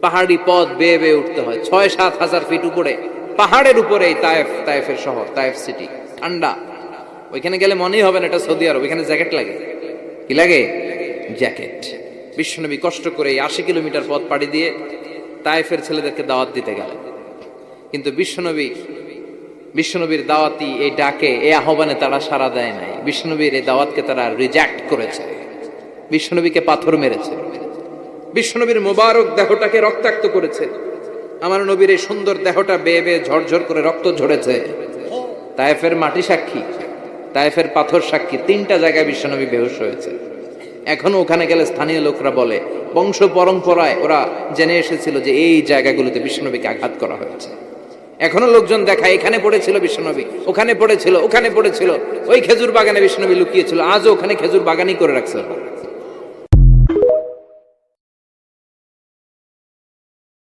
পাহাড়ি পথ বেয়ে বেয়ে উঠতে হয় ৬-৭ হাজার ফিট উপরে, পাহাড়ের উপরে তায়েফের শহর, তায়েফ সিটি। ঠান্ডা, ওইখানে গেলে মনেই হবে না এটা সৌদি আরব। ওইখানে জ্যাকেট লাগে। কি লাগে? জ্যাকেট। বিশ্বনবী কষ্ট করে ৮০ কিলোমিটার পথ পাড়ি দিয়ে তায়েফের ছেলেদেরকে দাওয়াত দিতে গেলেন। কিন্তু বিশ্বনবীর দাওয়াতি এই ডাকে, এই আহ্বানে তারা সাড়া দেয় নাই। বিশ্বনবীর এই দাওয়াতকে তারা রিজেক্ট করেছে, বিশ্বনবীকে পাথর মেরেছে, বিশ্বনবীর মোবারক দেহটাকে রক্তাক্ত করেছে। আমার নবীর এই সুন্দর দেহটা বেয়ে বেয়ে ঝরঝর করে রক্ত ঝরেছে। তায়েফের মাটি সাক্ষী, তায়েফের পাথর সাক্ষী। ৩টা জায়গায় বিশ্বনবী বেহুশ হয়েছে। এখনো ওখানে গেলে স্থানীয় লোকরা বলে, বংশ পরম্পরায় ওরা জেনে এসেছিল যে এই জায়গাগুলোতে বিশ্বনবীকে আঘাত করা হয়েছে। এখনো লোকজন দেখায় এখানে পড়েছিল বিশ্বনবী, ওখানে পড়েছিল, ওখানে পড়েছিল, ওই খেজুর বাগানে বিশ্বনবী লুকিয়েছিল। আজও ওখানে খেজুর বাগানই করে রাখছে।